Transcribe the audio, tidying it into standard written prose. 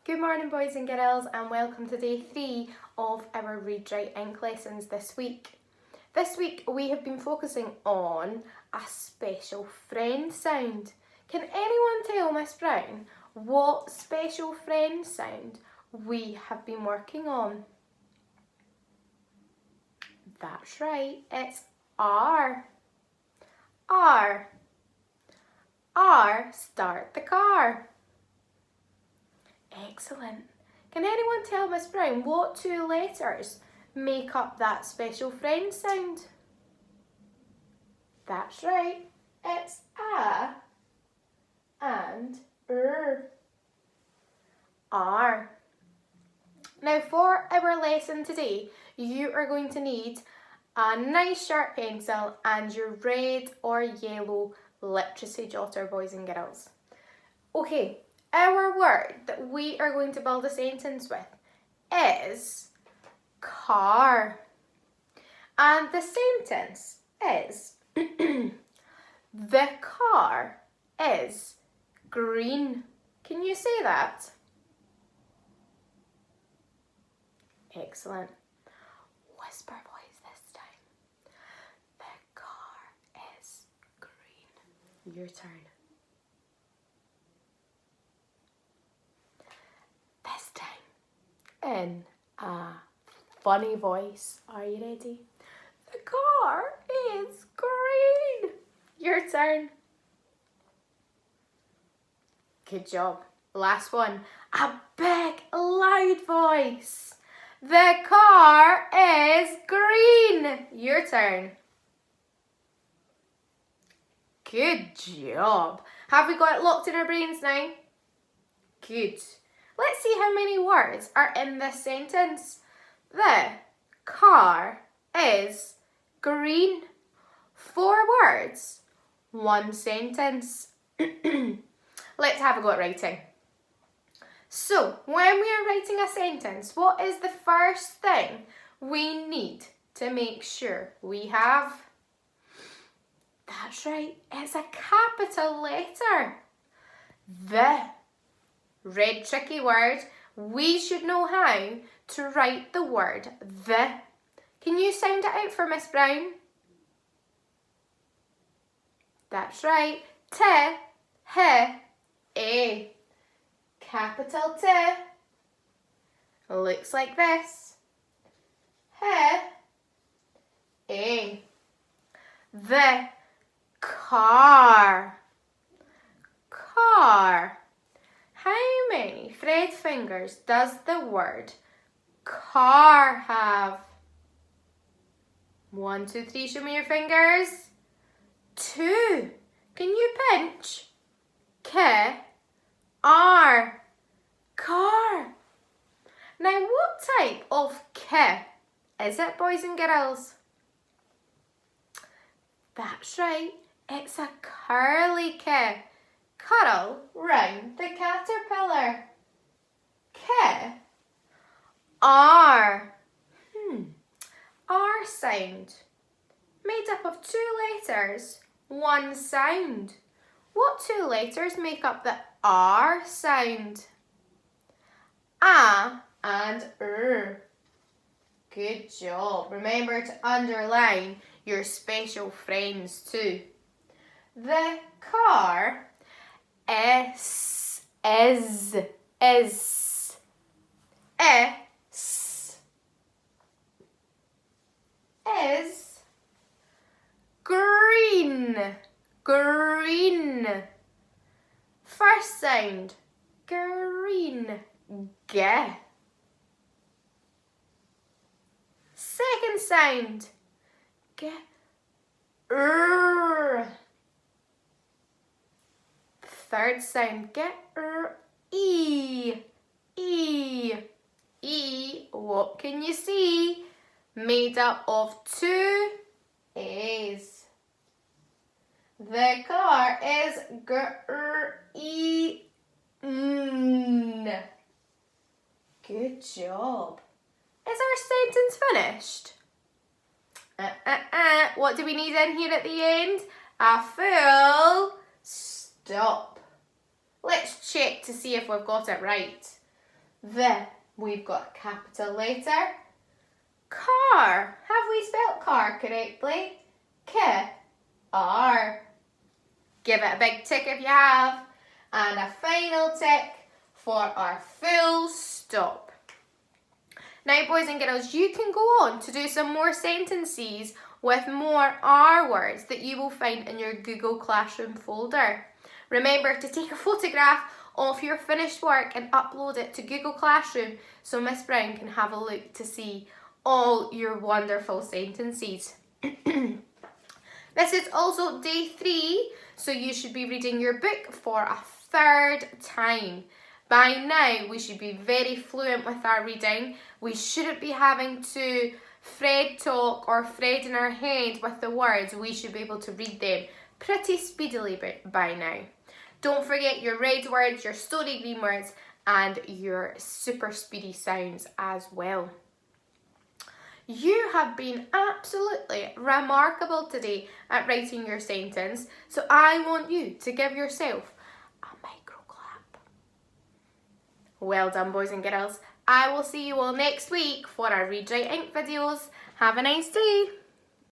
Good morning, boys and girls, and welcome to day 3 of our Read, Write, Ink lessons this week. This week we have been focusing on a special friend sound. Can anyone tell Miss Brown what special friend sound we have been working on? That's right, it's R. R. R, start the car. Excellent. Can anyone tell Miss Brown what two letters make up that special friend sound? That's right, it's A and R. R. Now for our lesson today, you are going to need a nice sharp pencil and your red or yellow literacy jotter, boys and girls. Okay, our word that we are going to build a sentence with is car. And the sentence is the car is green. Can you say that? Excellent. Whisper voice this time. The car is green. Your turn. This time, in a funny voice. Are you ready? The car is green. Your turn. Good job. Last one. A big, loud voice. The car is green. Your turn. Good job. Have we got it locked in our brains now? Good. Let's see how many words are in this sentence. The car is green. 4 words, 1 sentence. Let's have a go at writing. So, when we are writing a sentence, what is the first thing we need to make sure we have? That's right, it's a capital letter. The. Red tricky word. We should know how to write the word the. Can you sound it out for Miss Brown? That's right. T, H, A. Capital T. Looks like this. H, A. The car. Car. How many thread fingers does the word car have? 1, 2, 3, show me your fingers. 2. Can you pinch? K, R, car. Now what type of K is it, boys and girls? That's right, it's a curly K. Curl round the caterpillar. K, R. R sound. Made up of 2 letters, 1 sound. What 2 letters make up the R sound? A and R. Good job. Remember to underline your special friends too. The car is green. First sound, green. G. Second sound, G. Third sound, E. What can you see? Made up of 2 A's. The car is green. Good job. Is our sentence finished? What do we need in here at the end? A full stop. Let's check to see if we've got it right. We've got a capital letter. Car. Have we spelt car correctly? K-R. Give it a big tick if you have. And a final tick for our full stop. Now, boys and girls, you can go on to do some more sentences with more R words that you will find in your Google Classroom folder. Remember to take a photograph of your finished work and upload it to Google Classroom so Miss Brown can have a look to see all your wonderful sentences. This is also day 3, so you should be reading your book for a 3rd time. By now, we should be very fluent with our reading. We shouldn't be having to Fred talk or Fred in our head with the words. We should be able to read them pretty speedily by now. Don't forget your red words, your story green words, and your super speedy sounds as well. You have been absolutely remarkable today at writing your sentence, so I want you to give yourself a micro clap. Well done, boys and girls. I will see you all next week for our Read Write Ink videos. Have a nice day.